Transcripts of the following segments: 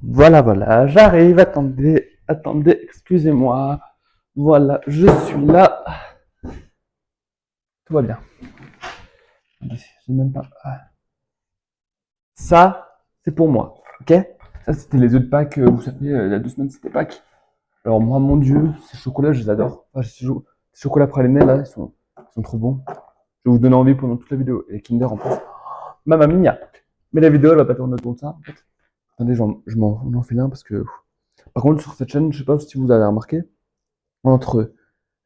Voilà, voilà, j'arrive, attendez, excusez-moi. Voilà, je suis là. Tout va bien. J'ai même pas. Ça, c'est pour moi, ok? Ça, c'était les œufs de Pâques, vous savez, il y a 2 semaines, c'était Pâques. Alors, moi, mon Dieu, ces chocolats, je les adore. Enfin, ces chocolats pralinés, là, ils sont trop bons. Je vais vous donner envie pendant toute la vidéo. Et les Kinder, en plus. Mamma mia. Mais la vidéo, elle va pas tourner autour de ça, en fait. Attendez, on en fais un parce que. Par contre, sur cette chaîne, je sais pas si vous avez remarqué, entre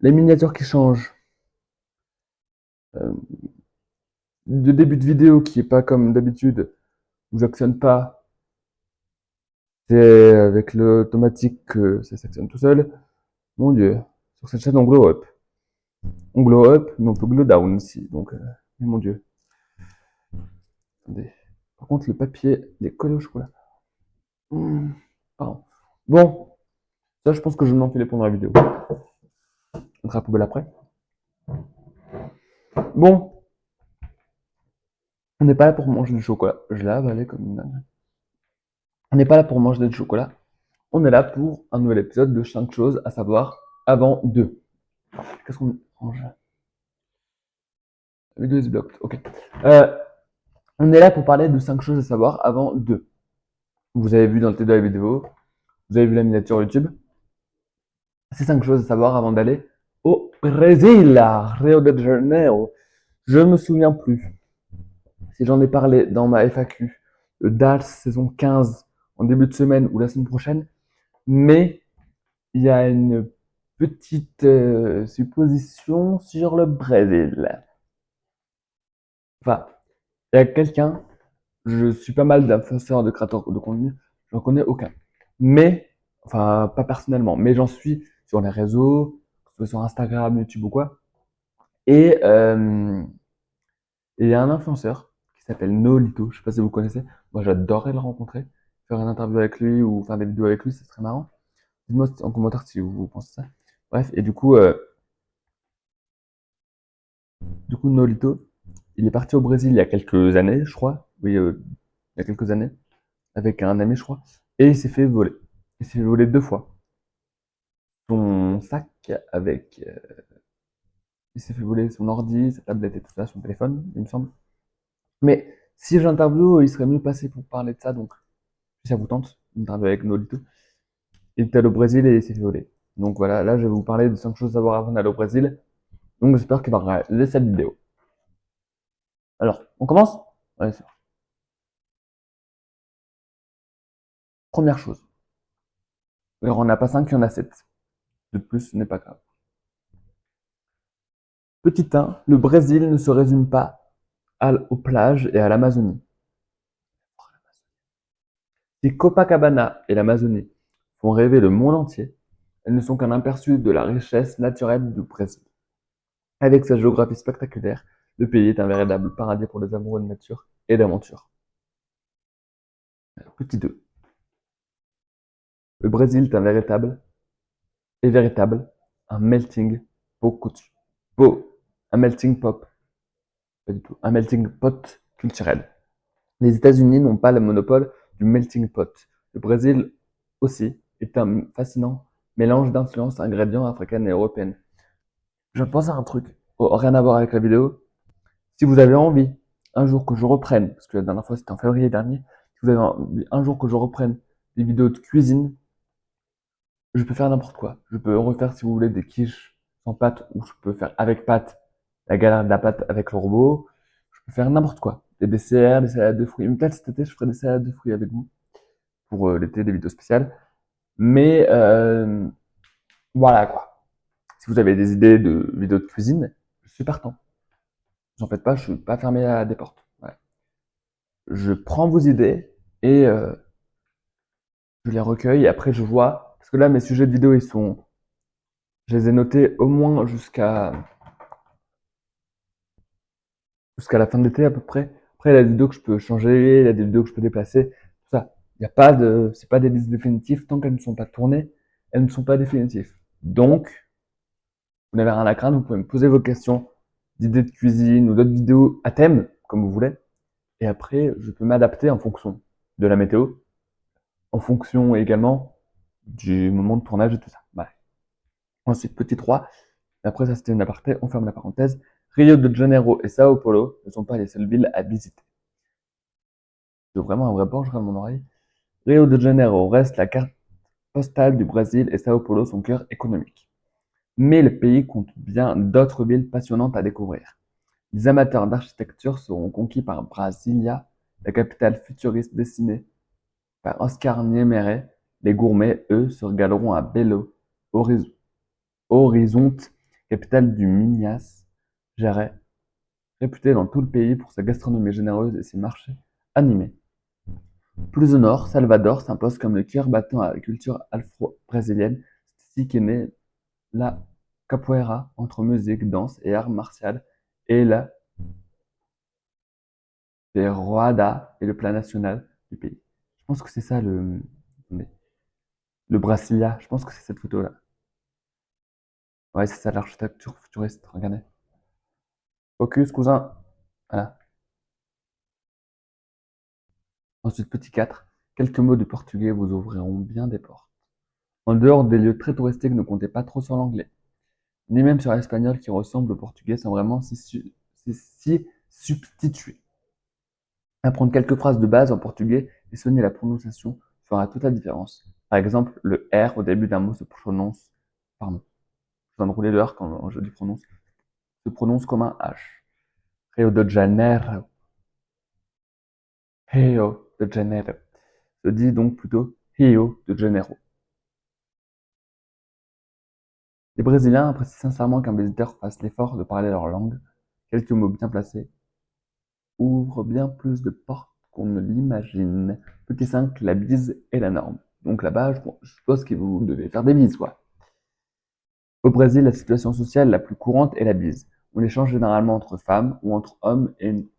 les miniatures qui changent, euh, de début de vidéo qui est pas comme d'habitude, où j'actionne pas, c'est avec l'automatique que ça s'actionne tout seul. Mon dieu, sur cette chaîne on glow up. On glow up, mais on peut glow down aussi, donc, mais mon dieu. Attendez. Par contre, le papier, il est collé au chocolat. Pardon. Bon, ça je pense que je vais m'enfiler pendant la vidéo. On sera à la poubelle après. Bon, on n'est pas là pour manger du chocolat. Je l'ai avalé comme une dingue. On n'est pas là pour manger du chocolat. On est là pour un nouvel épisode de 5 choses à savoir avant 2. Qu'est-ce qu'on mange? La vidéo is blocked. Ok. Euh, on est là pour parler de 5 choses à savoir avant 2. Vous avez vu dans le titre de la vidéo, vous avez vu la miniature YouTube. C'est 5 choses à savoir avant d'aller au Brésil, à Rio de Janeiro. Je ne me souviens plus si j'en ai parlé dans ma FAQ de DALS saison 15 en début de semaine ou la semaine prochaine, mais il y a une petite supposition sur le Brésil. Enfin, il y a quelqu'un, je suis pas mal d'influenceurs, de créateurs de contenu, j'en connais aucun. Mais, enfin, pas personnellement, mais j'en suis sur les réseaux, que ce soit sur Instagram, YouTube ou quoi. Et il y a un influenceur qui s'appelle Nolito, je sais pas si vous connaissez. Moi, j'adorerais le rencontrer, faire une interview avec lui ou faire des vidéos avec lui, ce serait marrant. Dites-moi en commentaire si vous pensez ça. Bref, et du coup, Nolito, il est parti au Brésil il y a quelques années, je crois. Oui, il y a quelques années, avec un ami, je crois. Et il s'est fait voler. Il s'est fait voler 2 fois. Son sac avec. Il s'est fait voler son ordi, sa tablette et tout ça, son téléphone, il me semble. Mais si j'interview, il serait mieux passé pour parler de ça, donc si ça vous tente, une interview avec Nolito. Il était allé au Brésil et il s'est fait voler. Donc voilà, là je vais vous parler de 5 choses à savoir avant d'aller au Brésil. Donc j'espère qu'il va regarder cette vidéo. Alors, on commence? Ouais, c'est première chose. Alors, on n'a pas 5, il y en a 7. De plus, ce n'est pas grave. Petit 1, le Brésil ne se résume pas aux plages et à l'Amazonie. Si Copacabana et l'Amazonie font rêver le monde entier, elles ne sont qu'un aperçu de la richesse naturelle du Brésil. Avec sa géographie spectaculaire, le pays est un véritable paradis pour les amoureux de nature et d'aventure. Petit 2. Le Brésil est véritable, un melting pot, un melting pop, pas du tout, un melting pot culturel. Les États-Unis n'ont pas le monopole du melting pot. Le Brésil aussi est un fascinant mélange d'influences ingrédients africaines et européennes. Je pense à un truc, rien à voir avec la vidéo. Si vous avez envie, un jour que je reprenne, parce que la dernière fois c'était en février dernier, si vous avez envie, un jour que je reprenne des vidéos de cuisine, je peux faire n'importe quoi. Je peux refaire, si vous voulez, des quiches sans pâte, ou je peux faire avec pâte, la galère de la pâte avec le robot. Je peux faire n'importe quoi. Des desserts, des salades de fruits. Peut-être cet été, je ferai des salades de fruits avec vous pour l'été, des vidéos spéciales. Mais voilà quoi. Si vous avez des idées de vidéos de cuisine, je suis partant. Vous en faites pas, je suis pas fermé à des portes. Ouais. Je prends vos idées et je les recueille et après je vois. Parce que là, mes sujets de vidéo, je les ai notés au moins jusqu'à la fin de l'été à peu près. Après, il y a des vidéos que je peux changer, il y a des vidéos que je peux déplacer, tout ça. Il y a pas de, c'est pas des listes définitives tant qu'elles ne sont pas tournées, elles ne sont pas définitives. Donc, vous n'avez rien à craindre, vous pouvez me poser vos questions d'idées de cuisine ou d'autres vidéos à thème, comme vous voulez. Et après, je peux m'adapter en fonction de la météo, en fonction également du moment de tournage et tout ça. Voilà. Ensuite, petit 3, après ça c'était une aparté, on ferme la parenthèse. Rio de Janeiro et Sao Paulo ne sont pas les seules villes à visiter. C'est vraiment un vrai porc, je râle mon oreille. Rio de Janeiro reste la carte postale du Brésil et Sao Paulo son cœur économique. Mais le pays compte bien d'autres villes passionnantes à découvrir. Les amateurs d'architecture seront conquis par Brasilia, la capitale futuriste dessinée par Oscar Niemeyer. Les gourmets, eux, se régaleront à Belo Horizonte, capitale du Minas Gerais, réputée dans tout le pays pour sa gastronomie généreuse et ses marchés animés. Plus au nord, Salvador s'impose comme le cœur battant à la culture afro-brésilienne. C'est ici qu'est née la capoeira, entre musique, danse et art martial, et la ferroada est le plat national du pays. Je pense que c'est ça le Brasilia. Je pense que c'est cette photo-là. Ouais, c'est ça l'architecture futuriste. Regardez. Focus, cousin. Voilà. Ensuite, petit 4. Quelques mots de portugais vous ouvriront bien des portes. En dehors des lieux très touristiques, ne comptez pas trop sur l'anglais, ni même sur l'espagnol qui ressemble au portugais sans vraiment s'y substituer. Apprendre quelques phrases de base en portugais et soigner la prononciation fera toute la différence. Par exemple, le R au début d'un mot se prononce, pardon, je viens de rouler le R quand je dis prononce, se prononce comme un H. Rio de Janeiro, Rio de Janeiro, se dit donc plutôt Rio de Janeiro. Les Brésiliens apprécient sincèrement qu'un visiteur fasse l'effort de parler leur langue. Quelques mots bien placés ouvrent bien plus de portes qu'on ne l'imagine. Petit 5, la bise est la norme. Donc là-bas, je suppose que vous devez faire des bises, quoi. Au Brésil, la situation sociale la plus courante est la bise. On échange généralement entre femmes ou entre hommes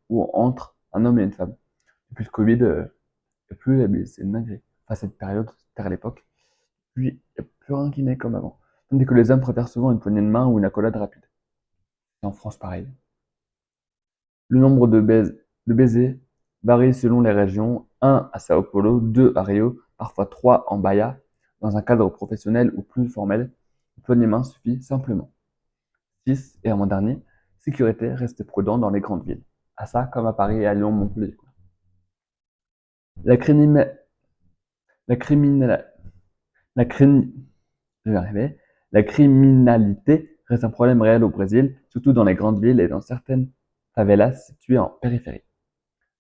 ou entre un homme et une femme. Depuis le Covid, il n'y a plus la bise, c'est une dinguerie. Enfin, cette période, c'était à l'époque. Puis, il n'y a plus rien qui naît comme avant. Tandis que les hommes préfèrent souvent une poignée de main ou une accolade rapide. Et en France, pareil. Le nombre de baisers varie selon les régions, 1 à Sao Paulo, 2 à Rio, parfois 3 en Bahia. Dans un cadre professionnel ou plus formel, une poignée de main suffit simplement. 6, et avant-dernier, sécurité, restez prudent dans les grandes villes. À ça, comme à Paris et à Lyon, Montpellier. La criminalité, la criminalité, la crim- je vais arriver. La criminalité reste un problème réel au Brésil, surtout dans les grandes villes et dans certaines favelas situées en périphérie.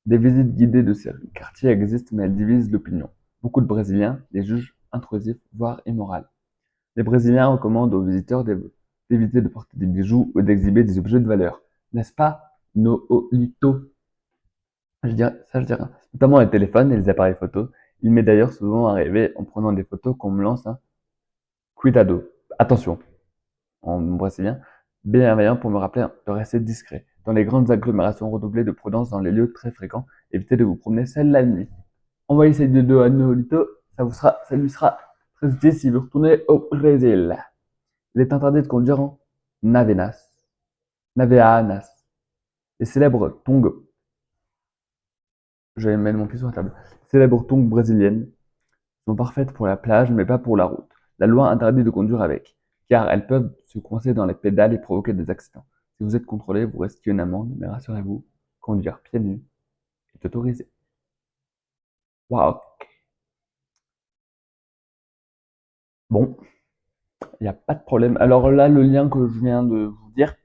Des visites guidées de ces quartiers existent, mais elles divisent l'opinion. Beaucoup de Brésiliens les jugent intrusifs, voire immorales. Les Brésiliens recommandent aux visiteurs d'éviter de porter des bijoux ou d'exhiber des objets de valeur. N'est-ce pas, Noolito? Je dirais. Notamment les téléphones et les appareils photo. Il m'est d'ailleurs souvent arrivé, en prenant des photos, qu'on me lance un cuidado. Attention, en brésilien, bienveillant pour me rappeler de rester discret. Dans les grandes agglomérations, redoubler de prudence dans les lieux très fréquents. Évitez de vous promener seul la nuit. Envoyez ces deux à Noolito, ça lui sera très utile si vous retournez au Brésil. Il est interdit de conduire en Navenas, Naveanas. Les célèbres tongs, je vais mettre mon pied sur la table, les célèbres tongs brésiliennes sont parfaites pour la plage, mais pas pour la route. La loi interdit de conduire avec, car elles peuvent se coincer dans les pédales et provoquer des accidents. Si vous êtes contrôlé, vous risquez une amende, mais rassurez-vous, conduire pieds nus est autorisé. Waouh! Bon, il n'y a pas de problème. Alors là, le lien que je viens de vous dire,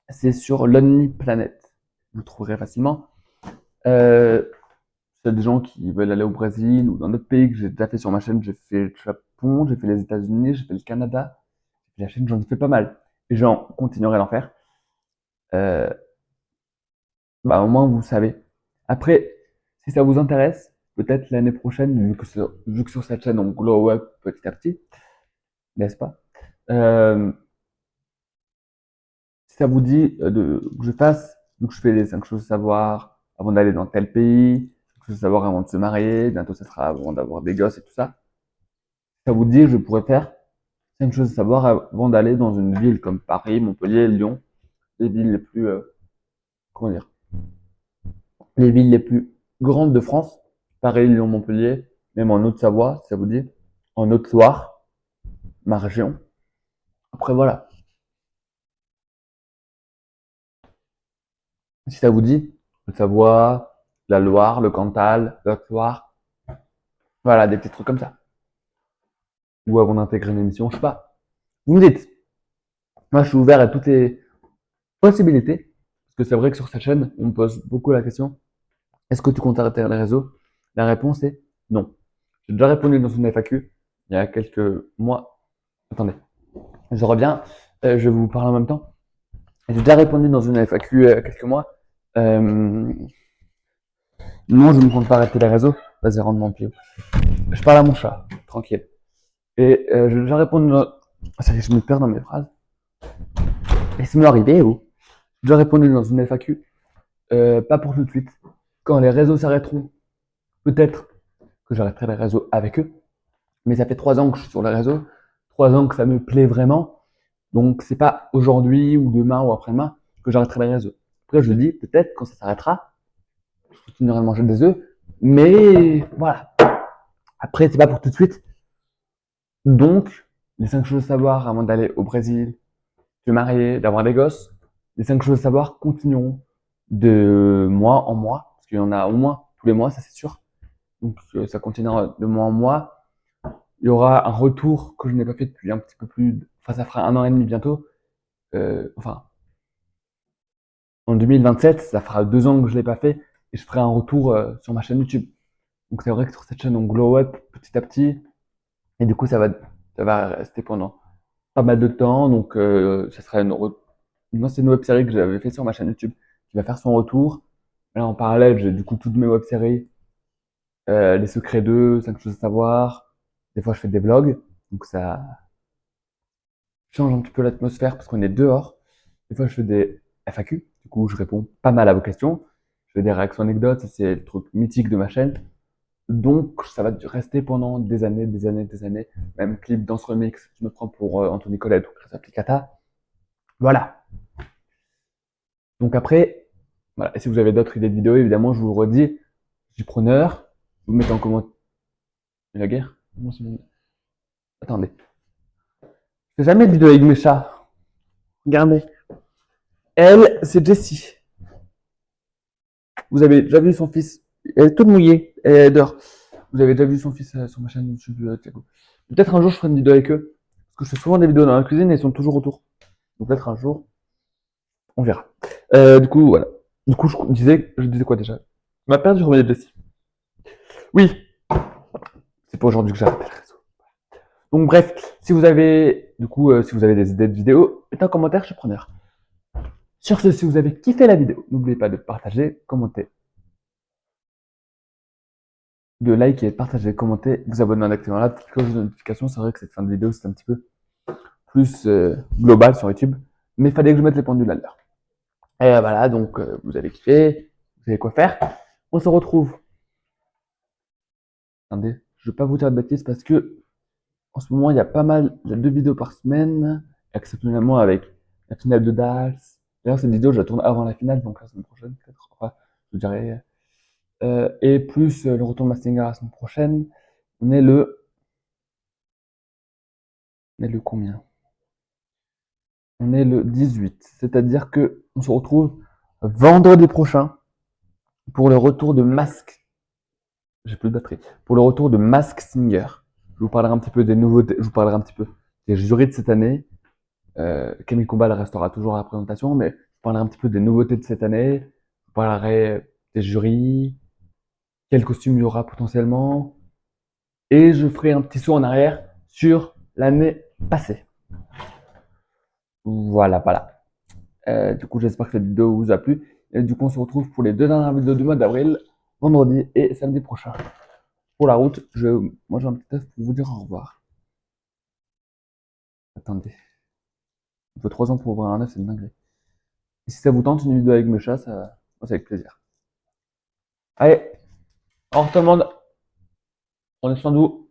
c'est sur Lonely Planet. Vous le trouverez facilement. Euh, c'est des gens qui veulent aller au Brésil ou dans d'autres pays que j'ai déjà fait sur ma chaîne. J'ai fait le Japon, j'ai fait les États-Unis, j'ai fait le Canada, j'ai fait la Chine, j'en ai fait pas mal. Et j'en continuerai d'en faire. Euh, Bah, au moins, vous savez. Après, si ça vous intéresse, peut-être l'année prochaine, vu que sur cette chaîne, on glow up petit à petit, n'est-ce pas? Euh, Si ça vous dit que je fasse, vu que je fais les 5 choses à savoir avant d'aller dans tel pays, 5 choses à savoir avant de se marier, bientôt ça sera avant d'avoir des gosses et tout ça. Si ça vous dit, je pourrais faire 5 choses à savoir avant d'aller dans une ville comme Paris, Montpellier, Lyon, les villes les plus, comment dire, les villes les plus grandes de France, Paris, Lyon, Montpellier, même en Haute-Savoie, si ça vous dit, en Haute-Loire, ma région. Après, voilà. Si ça vous dit, Haute-Savoie, la Loire, le Cantal, la Haute-Loire, voilà, des petits trucs comme ça. Ou avant d'intégrer une émission, je sais pas. Vous me dites. Moi, je suis ouvert à toutes les possibilités. Parce que c'est vrai que sur cette chaîne, on me pose beaucoup la question, est-ce que tu comptes arrêter les réseaux? La réponse est non. J'ai déjà répondu dans une FAQ il y a quelques mois. Attendez, je reviens, je vous parle en même temps. J'ai déjà répondu dans une FAQ il y a quelques mois. Euh, non, je ne compte pas arrêter les réseaux. Vas-y, rentre mon pied. Je parle à mon chat, tranquille. Et j'ai déjà répondu dans... Ça y est, je me perds dans mes phrases. Laisse-moi arriver, oh. J'ai déjà répondu dans une FAQ. Pas pour tout de suite. Quand les réseaux s'arrêteront, peut-être que j'arrêterai les réseaux avec eux. Mais ça fait 3 ans que je suis sur les réseaux. 3 ans que ça me plaît vraiment. Donc, c'est pas aujourd'hui ou demain ou après-demain que j'arrêterai les réseaux. Après, je dis, peut-être quand ça s'arrêtera, je continuerai de manger des œufs. Mais voilà. Après, c'est pas pour tout de suite. Donc, les 5 choses à savoir avant d'aller au Brésil, de me marier, d'avoir des gosses, les 5 choses à savoir continueront de mois en mois, parce qu'il y en a au moins tous les mois, ça c'est sûr. Donc ça continuera de mois en mois. Il y aura un retour que je n'ai pas fait depuis un petit peu plus, enfin ça fera 1 an et demi bientôt. Enfin, en 2027, ça fera 2 ans que je l'ai pas fait, et je ferai un retour sur ma chaîne YouTube. Donc c'est vrai que sur cette chaîne, on glow up petit à petit, et du coup ça va rester pendant pas mal de temps. Donc ça sera une ancienne web série que j'avais fait sur ma chaîne YouTube qui va faire son retour. Là en parallèle, j'ai du coup toutes mes web séries, les secrets d'eux, 5 choses à savoir. Des fois je fais des vlogs, donc ça change un petit peu l'atmosphère parce qu'on est dehors. Des fois je fais des FAQ, du coup je réponds pas mal à vos questions. Je fais des réactions anecdotes, ça c'est le truc mythique de ma chaîne. Donc ça va rester pendant des années, des années, des années. Même clip, danse remix, je me prends pour Anthony Colette ou Chris Applicata. Voilà. Donc après, voilà. Et si vous avez d'autres idées de vidéos, évidemment, je vous le redis, je suis preneur. Vous mettez en commentaire. La guerre? Attendez. Je fais jamais de vidéo avec mes chats. Regardez. Elle, c'est Jessie. Vous avez déjà vu son fils. Elle est toute mouillée. Elle dort. Vous avez déjà vu son fils sur ma chaîne YouTube, Thiago. Peut-être un jour je ferai une vidéo avec eux. Parce que je fais souvent des vidéos dans la cuisine et ils sont toujours autour. Donc peut-être un jour, on verra. Du coup, voilà. Du coup, je disais quoi déjà? Ma perdu, je remets Jessie. Oui, c'est pas aujourd'hui que j'arrête le réseau. Donc bref, si vous avez, du coup, si vous avez des idées de vidéos, mettez un commentaire, je suis preneur. Sur ce, si vous avez kiffé la vidéo, n'oubliez pas de partager, commenter, de liker, partager, commenter, vous abonner en activant la petite cloche de notification. C'est vrai que cette fin de vidéo, c'est un petit peu plus global sur YouTube, mais il fallait que je mette les pendules à l'heure. Et voilà, donc vous avez kiffé, vous savez quoi faire. On se retrouve. Attendez, je ne vais pas vous dire de bêtises parce que en ce moment, il y a pas mal, il y a 2 vidéos par semaine, exceptionnellement avec la finale de Dals. D'ailleurs, cette vidéo, je la tourne avant la finale, donc la semaine prochaine, peut-être. Enfin, je dirais. Et plus le retour de Mastinger la semaine prochaine. On est le. On est le combien? On est le 18. C'est-à-dire que on se retrouve vendredi prochain pour le retour de Mask. J'ai plus de batterie. Pour le retour de Mask Singer. Je vous parlerai un petit peu des nouveautés. Je vous parlerai un petit peu des jurys de cette année. Camille Combal restera toujours à la présentation, mais je parlerai un petit peu des nouveautés de cette année. Je parlerai des jurys, quels costumes il y aura potentiellement, et je ferai un petit saut en arrière sur l'année passée. Voilà, voilà. Du coup, j'espère que cette vidéo vous a plu. Et du coup, on se retrouve pour les 2 dernières vidéos du mois d'avril, vendredi et samedi prochain. Pour la route, moi j'ai un petit test pour vous dire au revoir. Attendez. Il faut 3 ans pour ouvrir un œuf, c'est une dinguerie. Et si ça vous tente une vidéo avec mes chats, ça, c'est avec plaisir. Allez, on retombe. Prenez soin de vous.